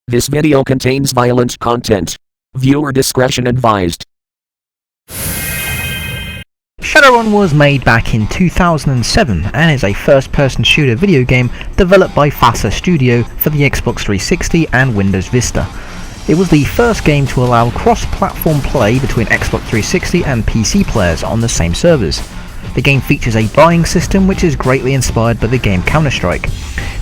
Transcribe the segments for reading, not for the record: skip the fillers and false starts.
This video contains violent content. Viewer discretion advised. Shadowrun was made back in 2007 and is a first-person shooter video game developed by FASA Studio for the Xbox 360 and Windows Vista. It was the first game to allow cross-platform play between Xbox 360 and PC players on the same servers. The game features a buying system which is greatly inspired by the game Counter-Strike.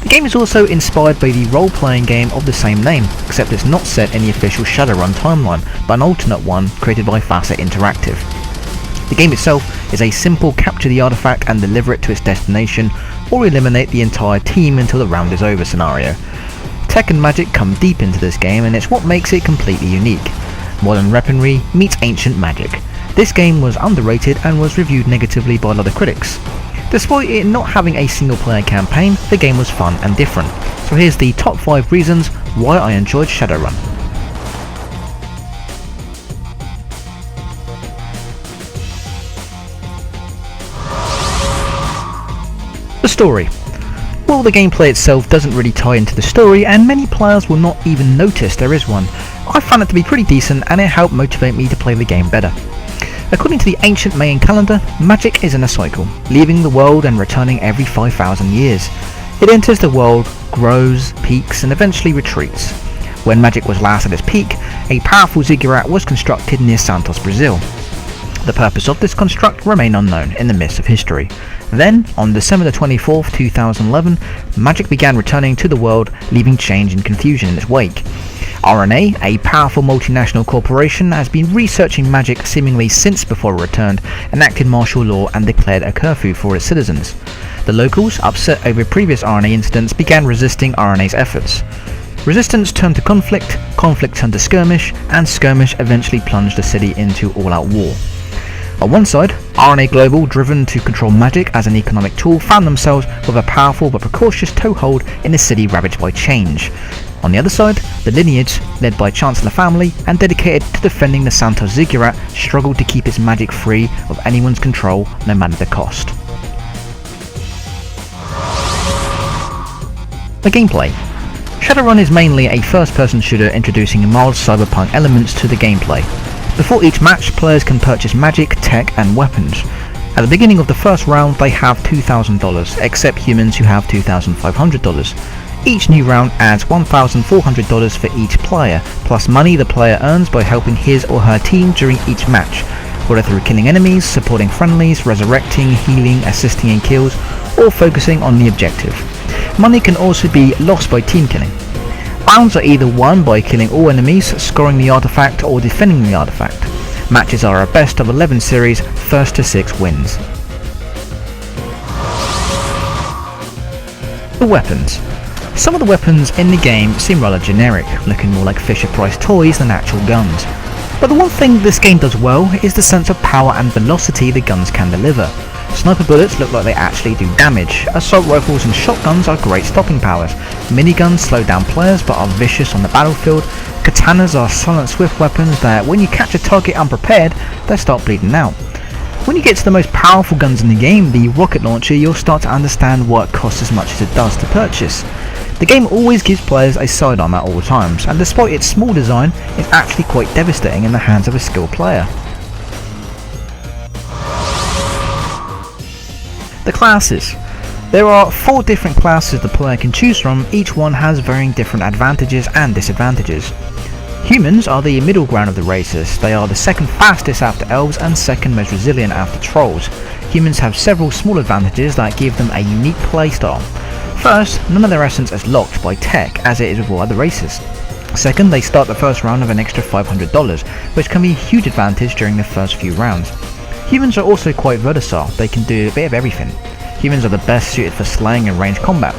The game is also inspired by the role-playing game of the same name, except it's not set in the official Shadowrun timeline, but an alternate one created by FASA Interactive. The game itself is a simple capture the artifact and deliver it to its destination, or eliminate the entire team until the round is over scenario. Tech and magic come deep into this game, and it's what makes it completely unique. Modern weaponry meets ancient magic. This game was underrated and was reviewed negatively by a lot of critics. Despite it not having a single player campaign, the game was fun and different. So here's the top 5 reasons why I enjoyed Shadowrun. The story. Well, the gameplay itself doesn't really tie into the story, and many players will not even notice there is one. I found it to be pretty decent, and it helped motivate me to play the game better. According to the ancient Mayan calendar, magic is in a cycle, leaving the world and returning every 5,000 years. It enters the world, grows, peaks, and eventually retreats. When magic was last at its peak, a powerful ziggurat was constructed near Santos, Brazil. The purpose of this construct remained unknown in the midst of history. Then, on December 24, 2011, magic began returning to the world, leaving change and confusion in its wake. RNA, a powerful multinational corporation, has been researching magic seemingly since before it returned, enacted martial law and declared a curfew for its citizens. The locals, upset over previous RNA incidents, began resisting RNA's efforts. Resistance turned to conflict, conflict turned to skirmish, and skirmish eventually plunged the city into all-out war. On one side, RNA Global, driven to control magic as an economic tool, found themselves with a powerful but precautious toehold in a city ravaged by change. On the other side, the lineage, led by Chancellor family and dedicated to defending the Santos Ziggurat, struggled to keep its magic free of anyone's control, no matter the cost. The gameplay. Shadowrun is mainly a first-person shooter introducing mild cyberpunk elements to the gameplay. Before each match, players can purchase magic, tech and weapons. At the beginning of the first round, they have $2,000, except humans who have $2,500. Each new round adds $1,400 for each player, plus money the player earns by helping his or her team during each match, whether through killing enemies, supporting friendlies, resurrecting, healing, assisting in kills, or focusing on the objective. Money can also be lost by team killing. Rounds are either won by killing all enemies, scoring the artifact, or defending the artifact. Matches are a best of 11 series, first to 6 wins. The weapons. Some of the weapons in the game seem rather generic, looking more like Fisher-Price toys than actual guns. But the one thing this game does well is the sense of power and velocity the guns can deliver. Sniper bullets look like they actually do damage. Assault rifles and shotguns are great stopping powers. Miniguns slow down players but are vicious on the battlefield. Katanas are silent swift weapons that when you catch a target unprepared, they start bleeding out. When you get to the most powerful guns in the game, the rocket launcher, you'll start to understand why it costs as much as it does to purchase. The game always gives players a sidearm at all times, and despite its small design, it's actually quite devastating in the hands of a skilled player. The classes. There are 4 different classes the player can choose from, each one has varying different advantages and disadvantages. Humans are the middle ground of the races. They are the second fastest after elves and second most resilient after trolls. Humans have several small advantages that give them a unique playstyle. First, none of their essence is locked by tech as it is with all other races. Second, they start the first round with an extra $500, which can be a huge advantage during the first few rounds. Humans are also quite versatile, they can do a bit of everything. Humans are the best suited for slaying and ranged combat.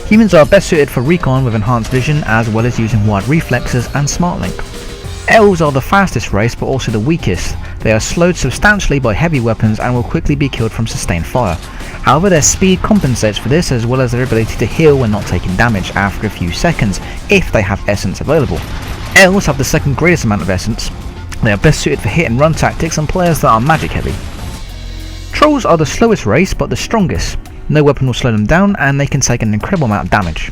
Humans are best suited for recon with enhanced vision as well as using wide reflexes and smart link. Elves are the fastest race but also the weakest. They are slowed substantially by heavy weapons and will quickly be killed from sustained fire. However, their speed compensates for this as well as their ability to heal when not taking damage after a few seconds if they have essence available. Elves have the second greatest amount of essence. They are best suited for hit and run tactics and players that are magic heavy. Trolls are the slowest race but the strongest. No weapon will slow them down and they can take an incredible amount of damage.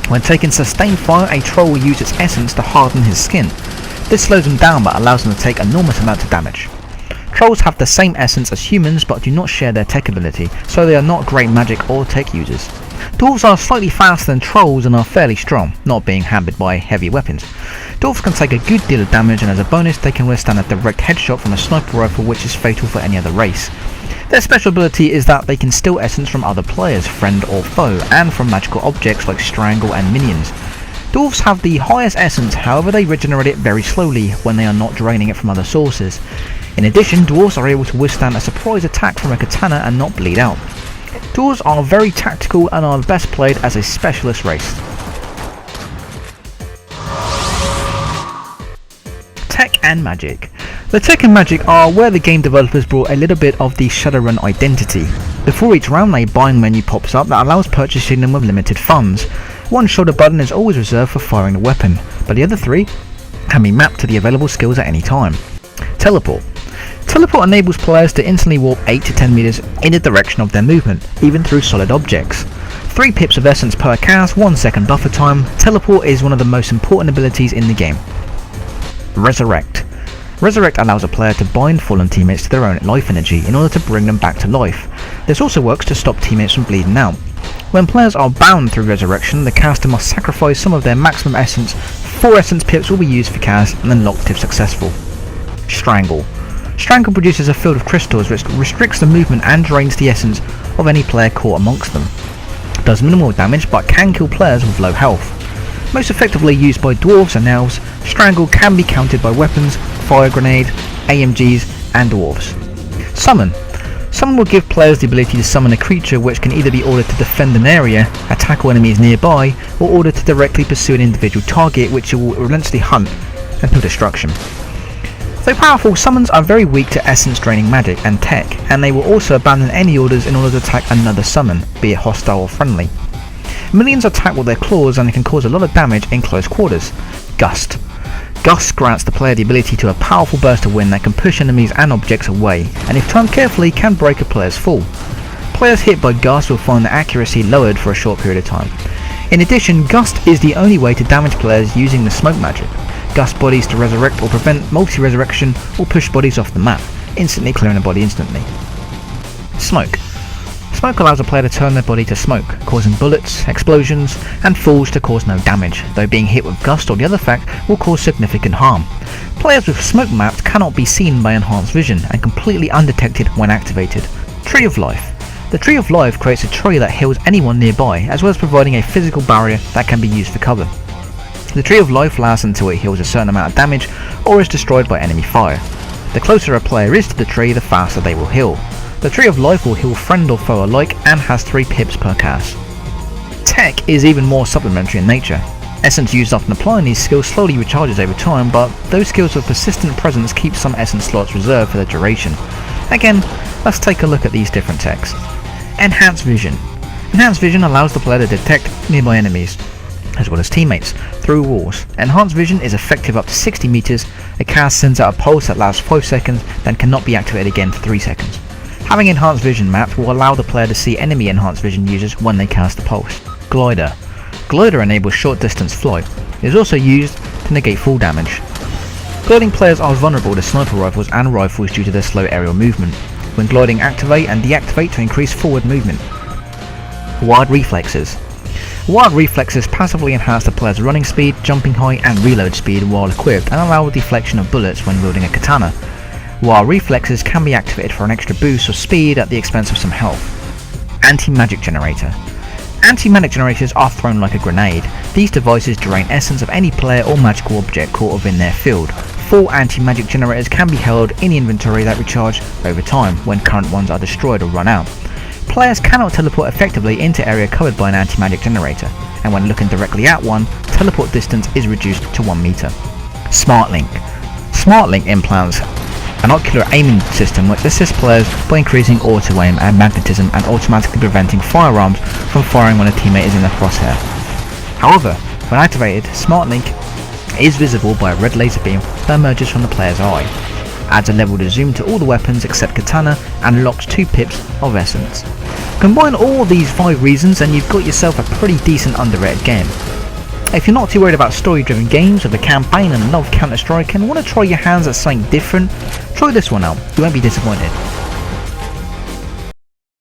When taking sustained fire, a troll will use its essence to harden his skin. This slows them down but allows them to take enormous amounts of damage. Trolls have the same essence as humans but do not share their tech ability, so they are not great magic or tech users. Dwarves are slightly faster than trolls and are fairly strong, not being hampered by heavy weapons. Dwarves can take a good deal of damage, and as a bonus they can withstand a direct headshot from a sniper rifle, which is fatal for any other race. Their special ability is that they can steal essence from other players, friend or foe, and from magical objects like strangle and minions. Dwarves have the highest essence, however they regenerate it very slowly when they are not draining it from other sources. In addition, dwarves are able to withstand a surprise attack from a katana and not bleed out. Dwarves are very tactical and are best played as a specialist race. Tech and magic. The tech and magic are where the game developers brought a little bit of the Shadowrun identity. Before each round, a buying menu pops up that allows purchasing them with limited funds. One shoulder button is always reserved for firing the weapon, but the other three can be mapped to the available skills at any time. Teleport. Teleport enables players to instantly warp 8 to 10 meters in the direction of their movement, even through solid objects. 3 pips of essence per cast, 1 second buffer time. Teleport is one of the most important abilities in the game. Resurrect. Resurrect allows a player to bind fallen teammates to their own life energy in order to bring them back to life. This also works to stop teammates from bleeding out. When players are bound through resurrection, the caster must sacrifice some of their maximum essence. 4 essence pips will be used for cast and then locked if successful. Strangle. Strangle produces a field of crystals which restricts the movement and drains the essence of any player caught amongst them. It does minimal damage but can kill players with low health. Most effectively used by dwarves and elves, Strangle can be countered by weapons, fire grenade, AMGs and dwarves. Summon. Summon will give players the ability to summon a creature which can either be ordered to defend an area, attack enemies nearby, or ordered to directly pursue an individual target which it will relentlessly hunt until destruction. Though powerful, summons are very weak to essence draining magic and tech, and they will also abandon any orders in order to attack another summon, be it hostile or friendly. Minions attack with their claws and they can cause a lot of damage in close quarters. Gust. Gust grants the player the ability to a powerful burst of wind that can push enemies and objects away, and if timed carefully can break a player's fall. Players hit by Gust will find their accuracy lowered for a short period of time. In addition, Gust is the only way to damage players using the smoke magic. Gust bodies to resurrect or prevent multi-resurrection or push bodies off the map, instantly clearing a body instantly. Smoke. Smoke allows a player to turn their body to smoke, causing bullets, explosions, and falls to cause no damage, though being hit with Gust or the other effect will cause significant harm. Players with smoke mapped cannot be seen by enhanced vision and completely undetected when activated. Tree of Life. The Tree of Life creates a tree that heals anyone nearby, as well as providing a physical barrier that can be used for cover. The Tree of Life lasts until it heals a certain amount of damage or is destroyed by enemy fire. The closer a player is to the tree, the faster they will heal. The Tree of Life will heal friend or foe alike and has 3 pips per cast. Tech is even more supplementary in nature. Essence used often applying these skills slowly recharges over time, but those skills with persistent presence keep some essence slots reserved for the duration. Again, let's take a look at these different techs. Enhanced Vision. Enhanced Vision allows the player to detect nearby enemies, as well as teammates, through walls. Enhanced Vision is effective up to 60 meters. A cast sends out a pulse that lasts 5 seconds, then cannot be activated again for 3 seconds. Having Enhanced Vision mapped will allow the player to see enemy Enhanced Vision users when they cast the pulse. Glider. Glider enables short distance flight. It is also used to negate fall damage. Gliding players are vulnerable to sniper rifles and rifles due to their slow aerial movement. When gliding, activate and deactivate to increase forward movement. Wild Reflexes. Wild Reflexes passively enhance the player's running speed, jumping height and reload speed while equipped, and allow deflection of bullets when wielding a katana. Wild Reflexes can be activated for an extra boost of speed at the expense of some health. Anti-Magic Generator. Anti-magic generators are thrown like a grenade. These devices drain essence of any player or magical object caught within their field. 4 anti-magic generators can be held in the inventory that recharge over time when current ones are destroyed or run out. Players cannot teleport effectively into area covered by an anti-magic generator, and when looking directly at one, teleport distance is reduced to 1 meter. Smart Link. Smart Link implants an ocular aiming system which assists players by increasing auto-aim and magnetism and automatically preventing firearms from firing when a teammate is in the crosshair. However, when activated, Smart Link is visible by a red laser beam that emerges from the player's eye. adds a level to zoom to all the weapons except katana, and unlocks 2 pips of essence. Combine all these 5 reasons and you've got yourself a pretty decent underrated game. If you're not too worried about story-driven games with a campaign and love Counter-Strike and want to try your hands at something different, try this one out, you won't be disappointed.